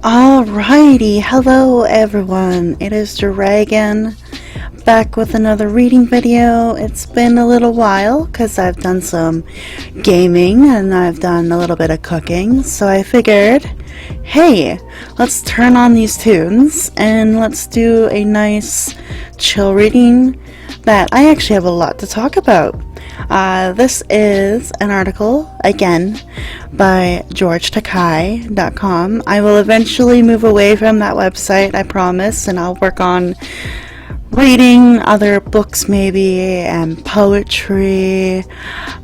Alrighty, hello everyone, it is Dragyn back with another reading video. It's been a little while because I've done some gaming and I've done a little bit of cooking, so I figured, hey, let's turn on these tunes and let's do a nice chill reading that I actually have a lot to talk about. This is an article, again, by georgetakai.com. I will eventually move away from that website, I promise, and I'll work on reading other books maybe and poetry,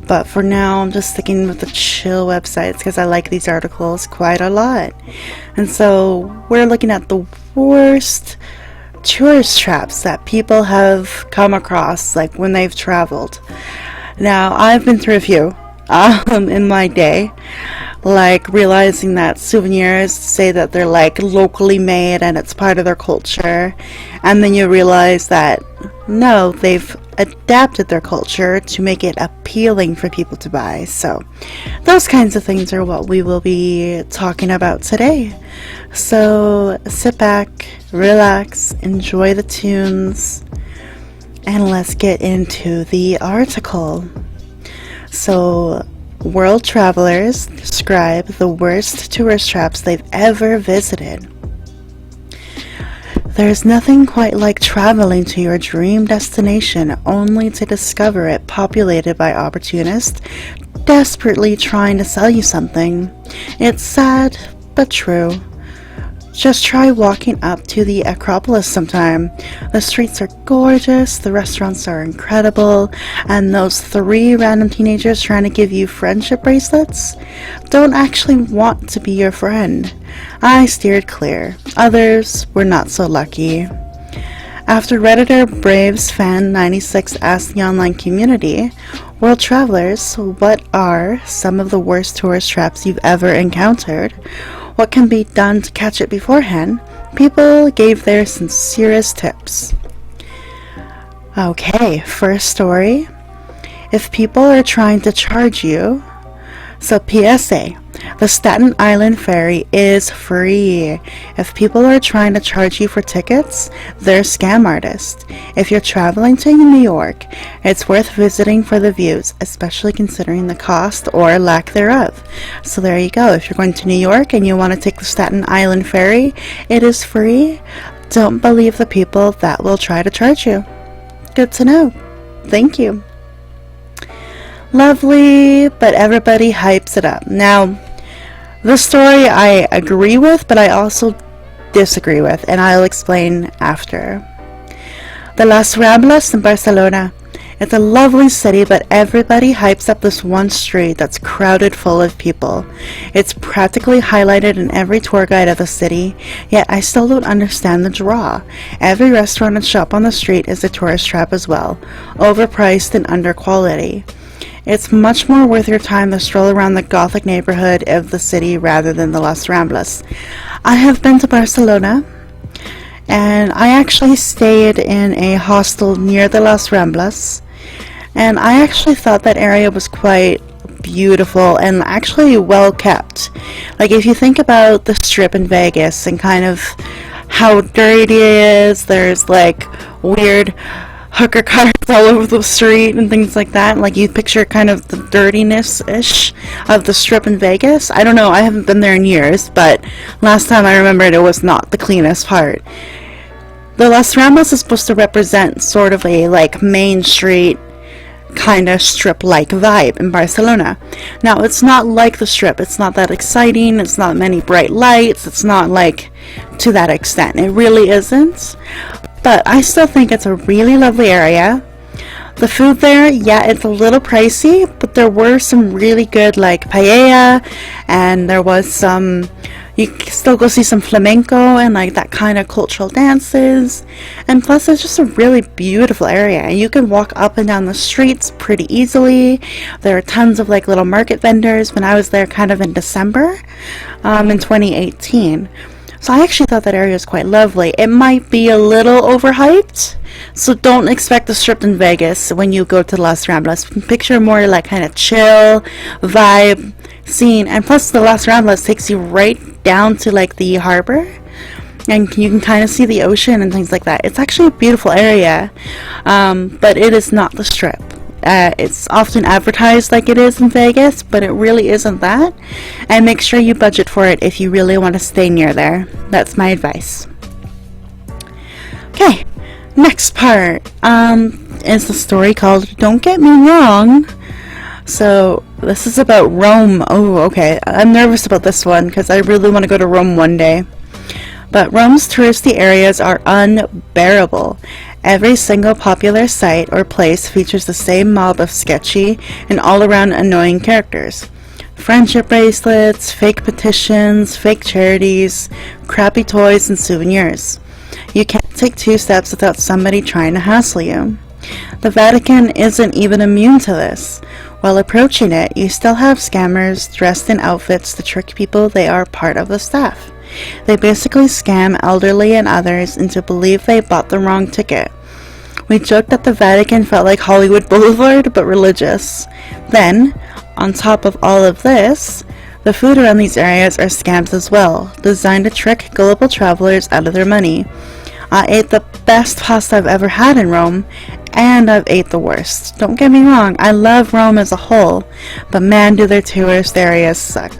but for now I'm just sticking with the chill websites because I like these articles quite a lot. And so we're looking at the worst tourist traps that people have come across, like when they've traveled. Now, I've been through a few in my day, like realizing that souvenirs say that they're like locally made and it's part of their culture, and then you realize that no, they've adapted their culture to make it appealing for people to buy. So those kinds of things are what we will be talking about today. So sit back, relax, enjoy the tunes, and let's get into the article. So, world travelers describe the worst tourist traps they've ever visited. There's nothing quite like traveling to your dream destination only to discover it populated by opportunists desperately trying to sell you something. It's sad, but true. Just try walking up to the Acropolis sometime. The streets are gorgeous, the restaurants are incredible, and those 3 random teenagers trying to give you friendship bracelets don't actually want to be your friend. I steered clear. Others were not so lucky. After Redditor Braves Fan 96 asked the online community, "World travelers, what are some of the worst tourist traps you've ever encountered? What can be done to catch it beforehand?" people gave their sincerest tips. Okay, first story. If people are trying to charge you, so PSA, the Staten Island ferry is free. If people are trying to charge you for tickets, they're scam artists. If you're traveling to New York, it's worth visiting for the views, especially considering the cost or lack thereof. So there you go. If you're going to New York and you want to take the Staten Island ferry, it is free. Don't believe the people that will try to charge you. Good to know. Thank you. Lovely, but everybody hypes it up. Now, this story I agree with, but I also disagree with, and I'll explain after. The Las Ramblas in Barcelona. It's a lovely city, but everybody hypes up this one street that's crowded full of people. It's practically highlighted in every tour guide of the city, yet I still don't understand the draw. Every restaurant and shop on the street is a tourist trap as well, overpriced and under quality. It's much more worth your time to stroll around the Gothic neighborhood of the city rather than the Las Ramblas. I have been to Barcelona, and I actually stayed in a hostel near the Las Ramblas, and I actually thought that area was quite beautiful and actually well kept. Like, if you think about the Strip in Vegas and kind of how dirty it is, there's like weird hooker carts all over the street and things like that. Like, you picture kind of the dirtiness-ish of the Strip in Vegas. I don't know, I haven't been there in years, but last time I remembered it was not the cleanest part. The Las Ramblas is supposed to represent sort of a like Main Street kind of strip-like vibe in Barcelona. Now, it's not like the Strip. It's not that exciting. It's not many bright lights. It's not like to that extent. It really isn't. But I still think it's a really lovely area. The food there, yeah, it's a little pricey, but there were some really good like paella, and there was some, you can still go see some flamenco and like that kind of cultural dances. And plus, it's just a really beautiful area. You can walk up and down the streets pretty easily. There are tons of like little market vendors when I was there kind of in December in 2018. So I actually thought that area was quite lovely. It might be a little overhyped, so don't expect the Strip in Vegas when you go to Las Ramblas. Picture more like kind of chill vibe scene, and plus the Las Ramblas takes you right down to like the harbor, and you can kind of see the ocean and things like that. It's actually a beautiful area, but it is not the Strip. It's often advertised like it is in Vegas, but it really isn't that. And make sure you budget for it if you really want to stay near there. That's my advice. Okay, next part is the story called Don't Get Me Wrong. So this is about Rome. Oh, okay. I'm nervous about this one because I really want to go to Rome one day. But Rome's touristy areas are unbearable. Every single popular site or place features the same mob of sketchy and all-around annoying characters. Friendship bracelets, fake petitions, fake charities, crappy toys, and souvenirs. You can't take 2 steps without somebody trying to hassle you. The Vatican isn't even immune to this. While approaching it, you still have scammers dressed in outfits to trick people they are part of the staff. They basically scam elderly and others into believe they bought the wrong ticket. We joked that the Vatican felt like Hollywood Boulevard, but religious. Then, on top of all of this, the food around these areas are scams as well, designed to trick gullible travelers out of their money. I ate the best pasta I've ever had in Rome, and I've ate the worst. Don't get me wrong, I love Rome as a whole, but man, do their tourist areas suck.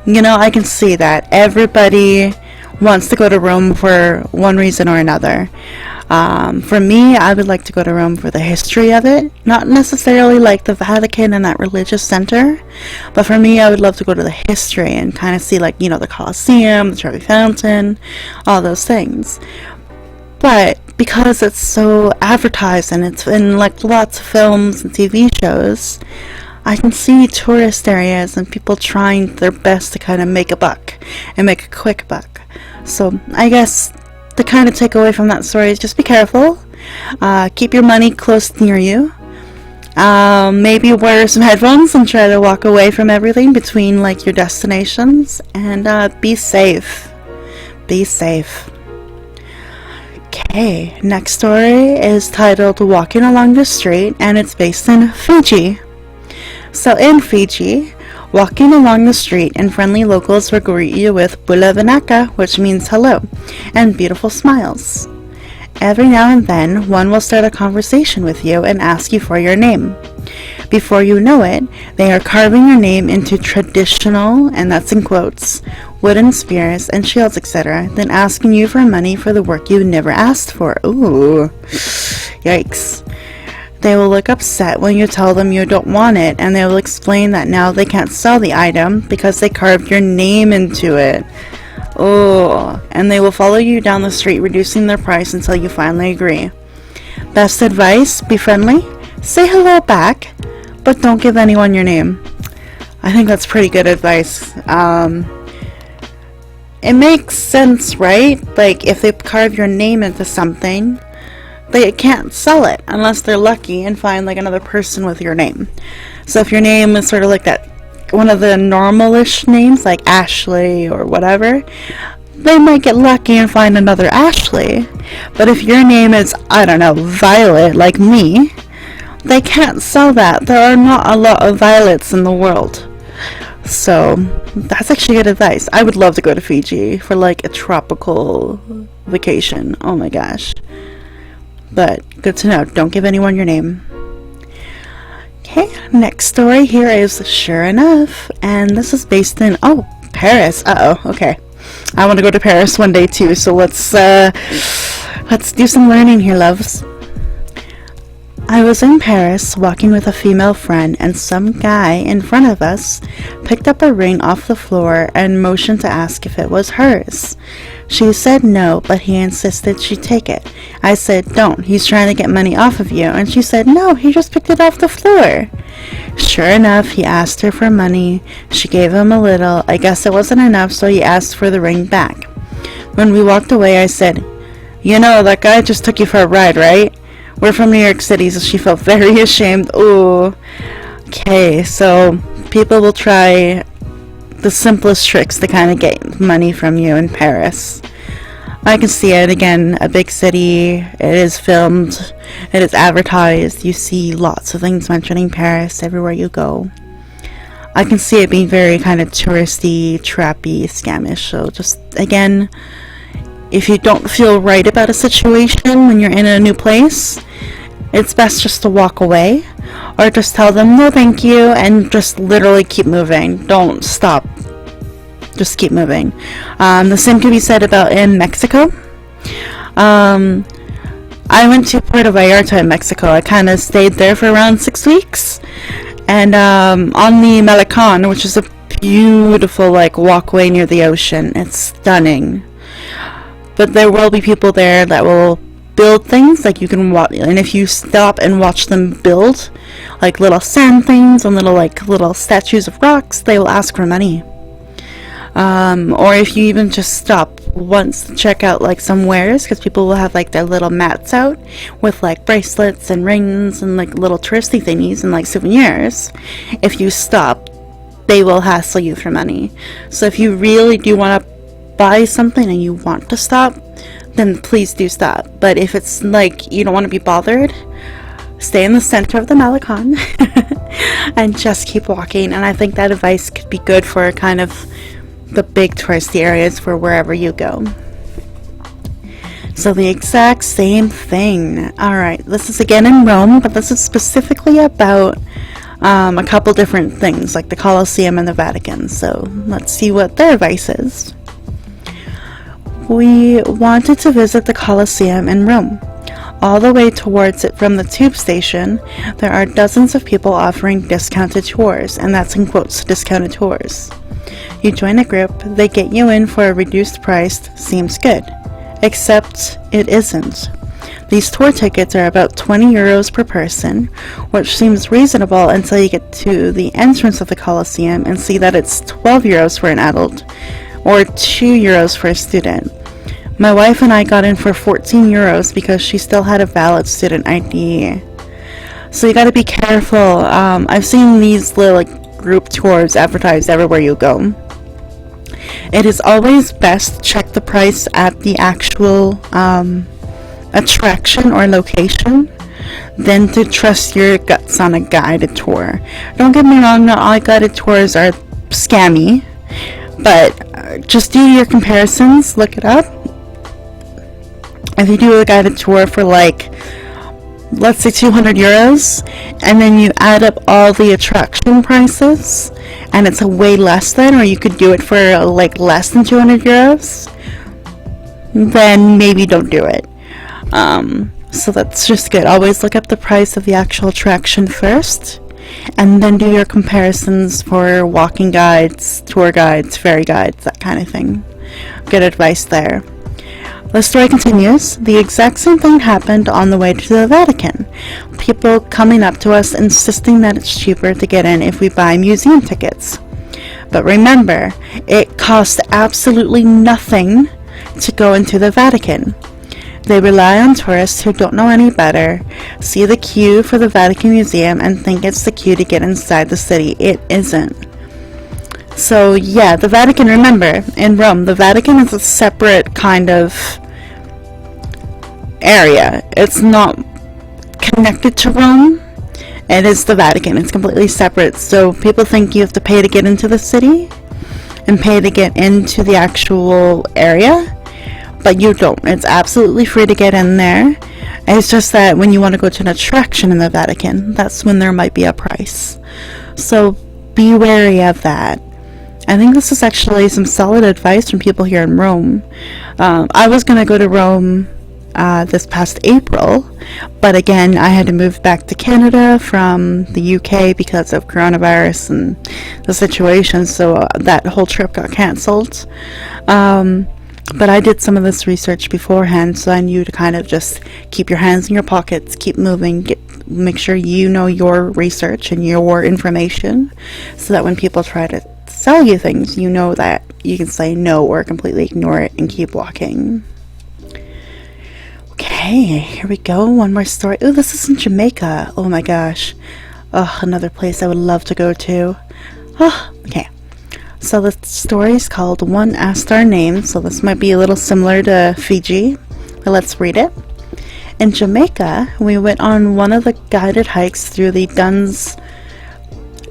You know, I can see that. Everybody wants to go to Rome for one reason or another. For me, I would like to go to Rome for the history of it. Not necessarily like the Vatican and that religious center, but for me, I would love to go to the history and kind of see, like, you know, the Colosseum, the Trevi Fountain, all those things. But because it's so advertised and it's in like lots of films and TV shows, I can see tourist areas and people trying their best to kind of make a buck and make a quick buck. So I guess the kind of takeaway from that story is just be careful. Keep your money close near you. Maybe wear some headphones and try to walk away from everything between like your destinations, and be safe. Be safe. Okay, next story is titled Walking Along the Street, and it's based in Fiji. So in Fiji, walking along the street and friendly locals will greet you with Bula Vinaka, which means hello, and beautiful smiles. Every now and then, one will start a conversation with you and ask you for your name. Before you know it, they are carving your name into traditional, and that's in quotes, wooden spears and shields, etc., then asking you for money for the work you never asked for. Ooh, yikes. They will look upset when you tell them you don't want it, and they will explain that now they can't sell the item because they carved your name into it. Oh, and they will follow you down the street, reducing their price until you finally agree. Best advice, be friendly, say hello back, but don't give anyone your name. I think that's pretty good advice. It makes sense, right? Like, if they carve your name into something, they can't sell it unless they're lucky and find like another person with your name. So if your name is sort of like that, one of the normalish names like Ashley or whatever, they might get lucky and find another Ashley. But if your name is, I don't know, Violet, like me, they can't sell that. There are not a lot of Violets in the world. So that's actually good advice. I would love to go to Fiji for like a tropical vacation. Oh my gosh. But good to know, don't give anyone your name. Okay, next story here is Sure Enough, and this is based in, Paris. Okay. I want to go to Paris one day too, so let's do some learning here, loves. I was in Paris walking with a female friend, and some guy in front of us picked up a ring off the floor and motioned to ask if it was hers. She said no, but he insisted she take it. I said, don't, he's trying to get money off of you. And she said, no, he just picked it off the floor. Sure enough, he asked her for money. She gave him a little. I guess it wasn't enough, so he asked for the ring back. When we walked away, I said, you know, that guy just took you for a ride, right? We're from New York City, so she felt very ashamed. Ooh. Okay, so people will try the simplest tricks to kind of get money from you in Paris. I can see it. Again, a big city. It is filmed. It is advertised. You see lots of things mentioning Paris everywhere you go. I can see it being very kind of touristy, trappy, scamish. So just, again, if you don't feel right about a situation when you're in a new place, it's best just to walk away, or just tell them no thank you and just literally keep moving. Don't stop. Just keep moving. The same can be said about in Mexico. I went to Puerto Vallarta in Mexico. I kind of stayed there for around 6 weeks. And on the Malecon, which is a beautiful like walkway near the ocean, it's stunning. But there will be people there that will build things, like you can watch, and if you stop and watch them build like little sand things and little statues of rocks, they will ask for money. Or if you even just stop once to check out like some wares, because people will have like their little mats out with like bracelets and rings and like little touristy thingies and like souvenirs. If you stop, they will hassle you for money. So if you really do want to buy something and you want to stop, then please do stop. But if it's like you don't want to be bothered, stay in the center of the Malecon and just keep walking. And I think that advice could be good for kind of the big touristy areas for wherever you go. So the exact same thing. Alright, this is again in Rome, but this is specifically about a couple different things, like the Colosseum and the Vatican. So let's see what their advice is. We wanted to visit the Colosseum in Rome. All the way towards it from the tube station, there are dozens of people offering discounted tours, and that's in quotes, discounted tours. You join a group, they get you in for a reduced price, seems good. Except it isn't. These tour tickets are about 20 euros per person, which seems reasonable until you get to the entrance of the Colosseum and see that it's 12 euros for an adult, or 2 euros for a student. My wife and I got in for 14 euros because she still had a valid student ID. So you gotta be careful. I've seen these little group tours advertised everywhere you go. It is always best to check the price at the actual attraction or location than to trust your guts on a guided tour. Don't get me wrong, not all guided tours are scammy, but just do your comparisons, look it up. If you do a guided tour for like, let's say 200 euros, and then you add up all the attraction prices, and it's a way less than, or you could do it for like less than 200 euros, then maybe don't do it. So that's just good. Always look up the price of the actual attraction first, and then do your comparisons for walking guides, tour guides, ferry guides, that kind of thing. Good advice there. The story continues. The exact same thing happened on the way to the Vatican. People coming up to us insisting that it's cheaper to get in if we buy museum tickets. But remember, it costs absolutely nothing to go into the Vatican. They rely on tourists who don't know any better, see the queue for the Vatican Museum, and think it's the queue to get inside the city. It isn't. So yeah, the Vatican, remember, in Rome, the Vatican is a separate kind of area. It's not connected to Rome. It is the Vatican. It's completely separate. So people think you have to pay to get into the city and pay to get into the actual area, but you don't. It's absolutely free to get in there. It's just that when you want to go to an attraction in the Vatican, that's when there might be a price. So be wary of that. I think this is actually some solid advice from people here in Rome. I was going to go to Rome this past April, but again, I had to move back to Canada from the UK because of coronavirus and the situation, so that whole trip got cancelled. But I did some of this research beforehand, so I knew to kind of just keep your hands in your pockets, keep moving, make sure you know your research and your information, so that when people try to sell you things, you know that you can say no or completely ignore it and keep walking. Okay, here we go. One more story. Oh, this is in Jamaica. Oh my gosh. Oh, another place I would love to go to. Oh, okay. So the story is called One Asked Our Name. So this might be a little similar to Fiji, but let's read it. In Jamaica, we went on one of the guided hikes through the Duns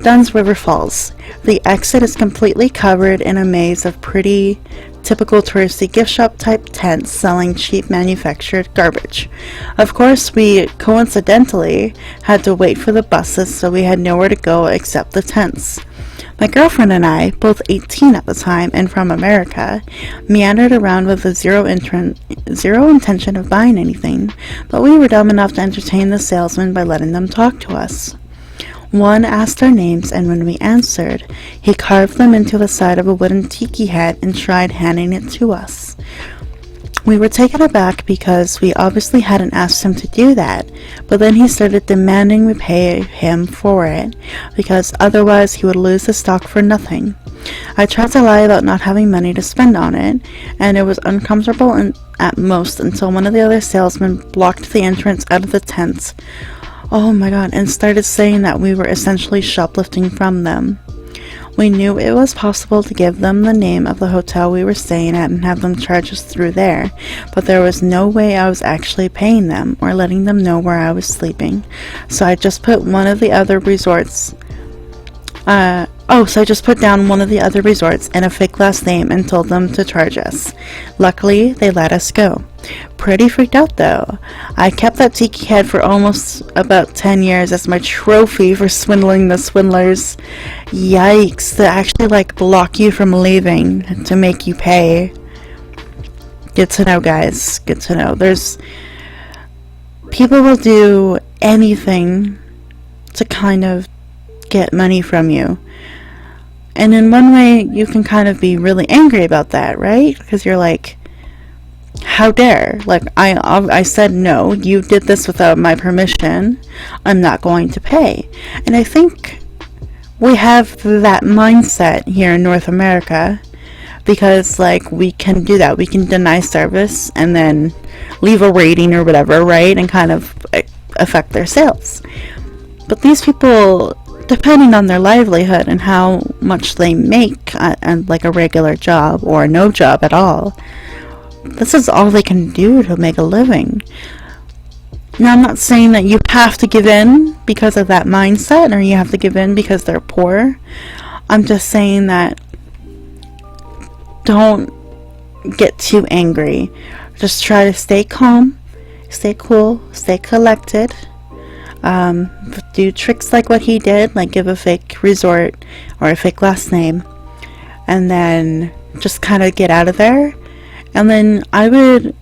Dunn's River Falls. The exit is completely covered in a maze of pretty, typical touristy gift shop type tents selling cheap manufactured garbage. Of course, we coincidentally had to wait for the buses, so we had nowhere to go except the tents. My girlfriend and I, both 18 at the time and from America, meandered around with zero intention of buying anything, but we were dumb enough to entertain the salesman by letting them talk to us. One asked our names, and when we answered, he carved them into the side of a wooden tiki hat and tried handing it to us. We were taken aback because we obviously hadn't asked him to do that, but then he started demanding we pay him for it, because otherwise he would lose the stock for nothing. I tried to lie about not having money to spend on it, and it was uncomfortable at most until one of the other salesmen blocked the entrance out of the tent. Oh my god, and started saying that we were essentially shoplifting from them. We knew it was possible to give them the name of the hotel we were staying at and have them charge us through there, but there was no way I was actually paying them or letting them know where I was sleeping. So I just put down one of the other resorts and a fake last name and told them to charge us. Luckily, they let us go. Pretty freaked out though. I kept that tiki head for almost about 10 years as my trophy for swindling the swindlers. Yikes, they actually block you from leaving to make you pay. Good to know, guys. Good to know. People will do anything to kind of get money from you. And in one way, you can kind of be really angry about that, right? Because you're like, how dare? I said no, you did this without my permission, I'm not going to pay. And I think we have that mindset here in North America, because we can do that. We can deny service and then leave a rating or whatever, right? And kind of affect their sales. But these people, depending on their livelihood and how much they make and a regular job or no job at all, this is all they can do to make a living. Now, I'm not saying that you have to give in because of that mindset, or you have to give in because they're poor. I'm just saying that don't get too angry. Just try to stay calm, stay cool, stay collected. Do tricks like what he did, like give a fake resort or a fake last name, and then just kind of get out of there. And then I would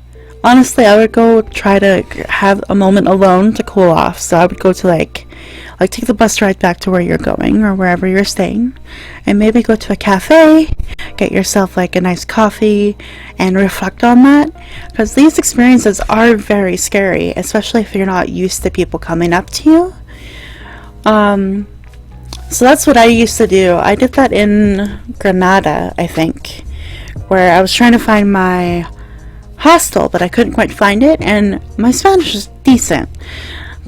go try to have a moment alone to cool off. So I would go to take the bus ride back to where you're going or wherever you're staying, and maybe go to a cafe, get yourself a nice coffee, and reflect on that, because these experiences are very scary, especially if you're not used to people coming up to you. So that's what I used to do. I did that in Granada, I think, where I was trying to find my hostel, but I couldn't quite find it, and my Spanish is decent,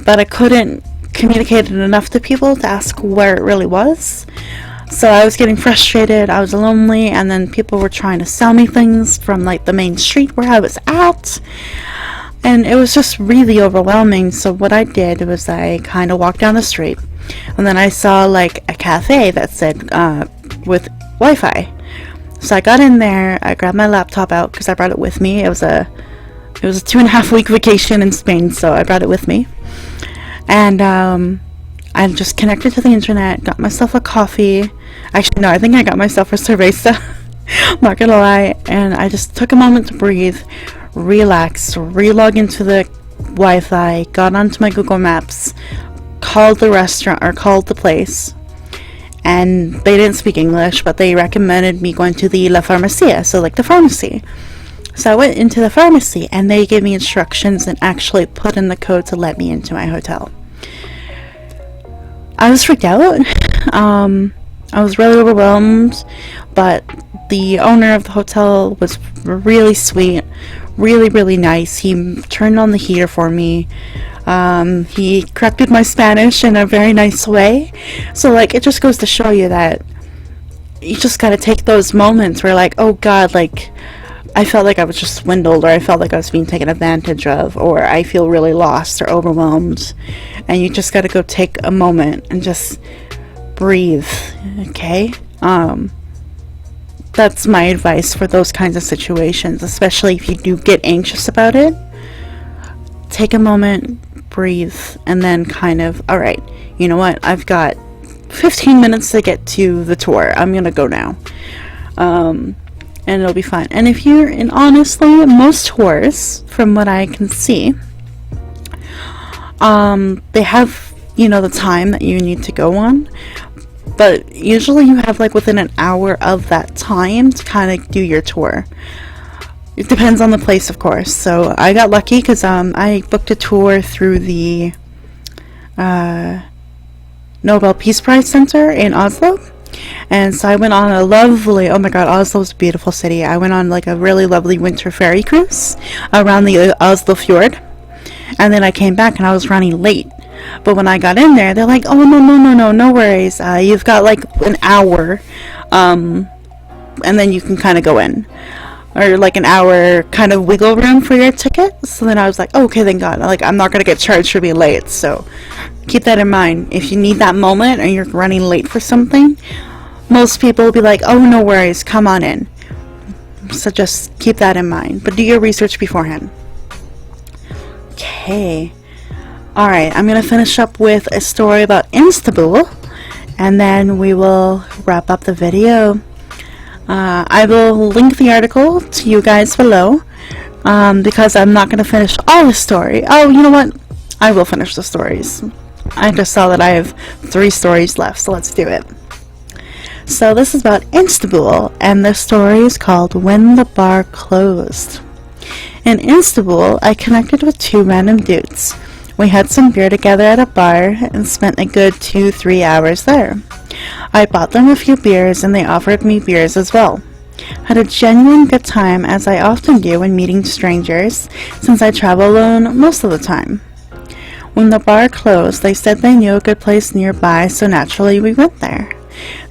but I couldn't communicate it enough to people to ask where it really was. So I was getting frustrated, I was lonely, and then people were trying to sell me things from the main street where I was at, and it was just really overwhelming. So what I did was I kind of walked down the street, and then I saw a cafe that said with Wi-Fi. So I got in there, I grabbed my laptop out because I brought it with me. It was a 2.5 week vacation in Spain, so I brought it with me. And I just connected to the internet, got myself a coffee. Actually, no, I think I got myself a cerveza. I'm not gonna lie. And I just took a moment to breathe, relax, relog into the Wi-Fi, got onto my Google Maps, called the restaurant or called the place. And they didn't speak English, but they recommended me going to the La Farmacia, so the pharmacy. So I went into the pharmacy, and they gave me instructions and actually put in the code to let me into my hotel. I was freaked out. I was really overwhelmed, but the owner of the hotel was really sweet, really, really nice. He turned on the heater for me. He corrected my Spanish in a very nice way. So it just goes to show you that you just gotta take those moments where oh god, I felt like I was just swindled, or I felt like I was being taken advantage of, or I feel really lost or overwhelmed, and you just gotta go take a moment and just breathe, okay? That's my advice for those kinds of situations, especially if you do get anxious about it. Take a moment, breathe, and then kind of, all right, you know what, I've got 15 minutes to get to the tour. I'm gonna go now. And it'll be fine. And if you're in, honestly, most tours, from what I can see, they have, you know, the time that you need to go on, but usually you have like within an hour of that time to kind of do your tour. It depends on the place, of course. So I got lucky because I booked a tour through the Nobel Peace Prize Center in Oslo. And so I went on a lovely, oh my god, Oslo's a beautiful city. I went on like a really lovely winter ferry cruise around the Oslo fjord. And then I came back and I was running late. But when I got in there, they're like, oh, no worries. You've got like an hour, and then you can kind of go in. Or like an hour kind of wiggle room for your ticket. So then I was like, oh, okay, thank God. Like, I'm not going to get charged for being late. So keep that in mind. If you need that moment or you're running late for something, most people will be like, oh, no worries, come on in. So just keep that in mind. But do your research beforehand. Okay. Alright, I'm going to finish up with a story about Istanbul, and then we will wrap up the video. I will link the article to you guys below, because I'm not going to finish all the story. Oh, you know what? I will finish the stories. I just saw that I have 3 stories left, so let's do it. So this is about Istanbul, and the story is called When the Bar Closed. In Istanbul, I connected with 2 random dudes. We had some beer together at a bar and spent a good 2-3 hours there. I bought them a few beers and they offered me beers as well. Had a genuine good time, as I often do when meeting strangers, since I travel alone most of the time. When the bar closed, they said they knew a good place nearby, so naturally we went there.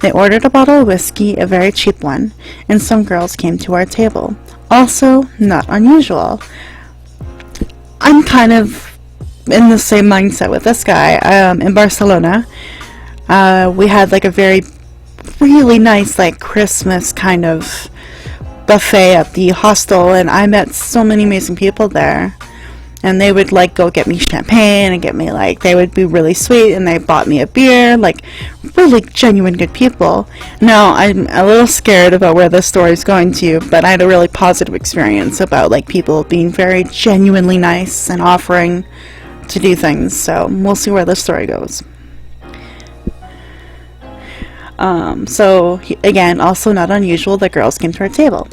They ordered a bottle of whiskey, a very cheap one, and some girls came to our table. Also, not unusual. I'm kind of in the same mindset with this guy. In Barcelona, we had like a really nice like Christmas kind of buffet at the hostel, and I met so many amazing people there. And they would like go get me champagne and get me like, they would be really sweet, and they bought me a beer, like really genuine good people. Now I'm a little scared about where this story is going to, but I had a really positive experience about like people being very genuinely nice and offering to do things. So we'll see where this story goes. Again, also not unusual that girls came to our table.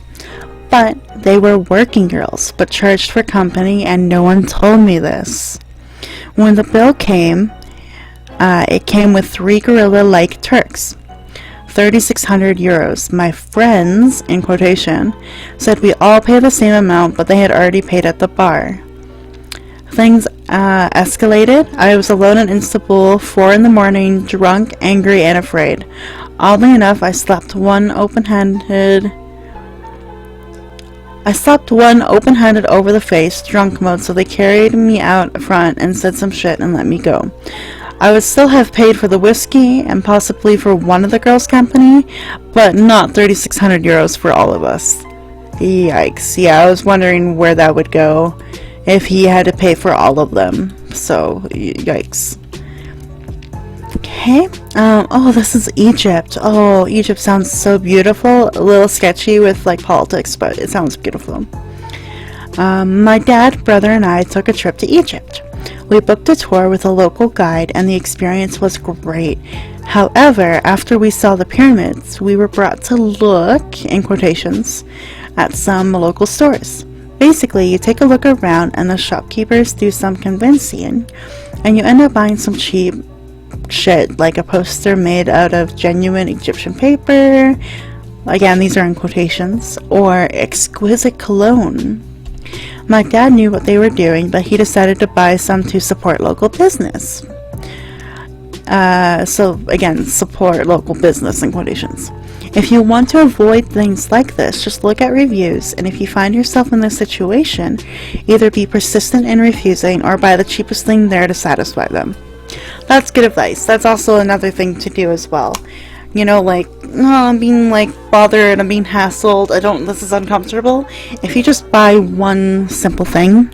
But they were working girls, but charged for company, and no one told me this. When the bill came, it came with 3 gorilla-like Turks. 3,600 euros. My friends, in quotation, said we all paid the same amount, but they had already paid at the bar. Things escalated. I was alone in Istanbul, 4 in the morning, drunk, angry, and afraid. Oddly enough, I slapped one open-handed over the face, drunk mode, so they carried me out front and said some shit and let me go. I would still have paid for the whiskey and possibly for one of the girls' company, but not 3,600 euros for all of us. Yikes. Yeah, I was wondering where that would go if he had to pay for all of them. So, yikes. Okay. Oh, this is Egypt. Oh, Egypt sounds so beautiful. A little sketchy with like politics, but it sounds beautiful. My dad, brother, and I took a trip to Egypt. We booked a tour with a local guide, and the experience was great. However, after we saw the pyramids, we were brought to look, in quotations, at some local stores. Basically, you take a look around and the shopkeepers do some convincing, and you end up buying some cheap shit, like a poster made out of genuine Egyptian paper, again these are in quotations, or exquisite cologne. My dad knew what they were doing, but he decided to buy some to support local business. So again, support local business in quotations. If you want to avoid things like this, just look at reviews, and if you find yourself in this situation, either be persistent in refusing or buy the cheapest thing there to satisfy them. That's good advice. That's also another thing to do as well. You know, like, oh, I'm being like bothered, I'm being hassled, this is uncomfortable. If you just buy one simple thing,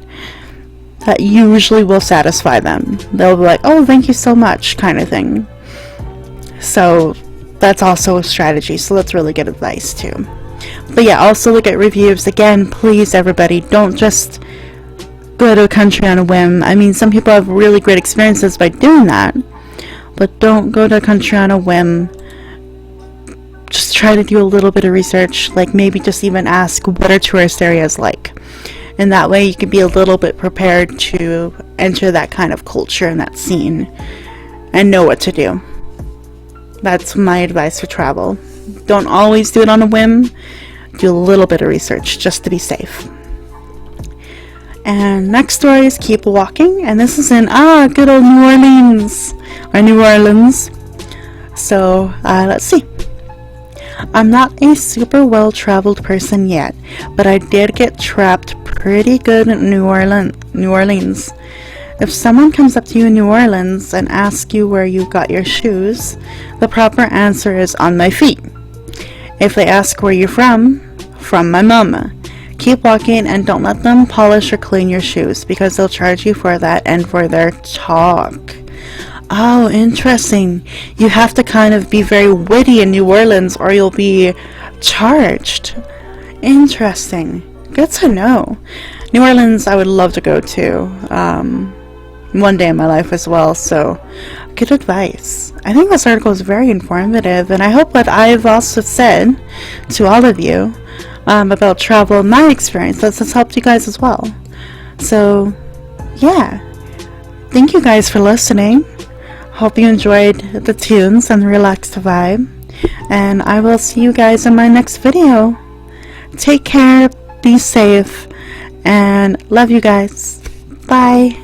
that usually will satisfy them. They'll be like, oh, thank you so much, kind of thing. So that's also a strategy, so that's really good advice too. But yeah, also look at reviews. Again, please everybody, don't just go to a country on a whim. I mean, some people have really great experiences by doing that, but don't go to a country on a whim. Just try to do a little bit of research, like maybe just even ask what are tourist areas like, and that way you can be a little bit prepared to enter that kind of culture and that scene and know what to do. That's my advice for travel. Don't always do it on a whim. Do a little bit of research just to be safe. And next story is Keep Walking, and this is in good old New Orleans. So let's see. I'm not a super well-traveled person yet, but I did get trapped pretty good in New Orleans. If someone comes up to you in New Orleans and asks you where you got your shoes, the proper answer is on my feet. If they ask where you're from my mama. Keep walking and don't let them polish or clean your shoes because they'll charge you for that and for their talk. Oh, interesting. You have to kind of be very witty in New Orleans or you'll be charged. Interesting. Good to know. New Orleans I would love to go to one day in my life as well, so good advice. I think this article is very informative, and I hope what I've also said to all of you about travel and my experience has helped you guys as well. So yeah, thank you guys for listening. Hope you enjoyed the tunes and the relaxed vibe, and I will see you guys in my next video. Take care, be safe, and love you guys. Bye.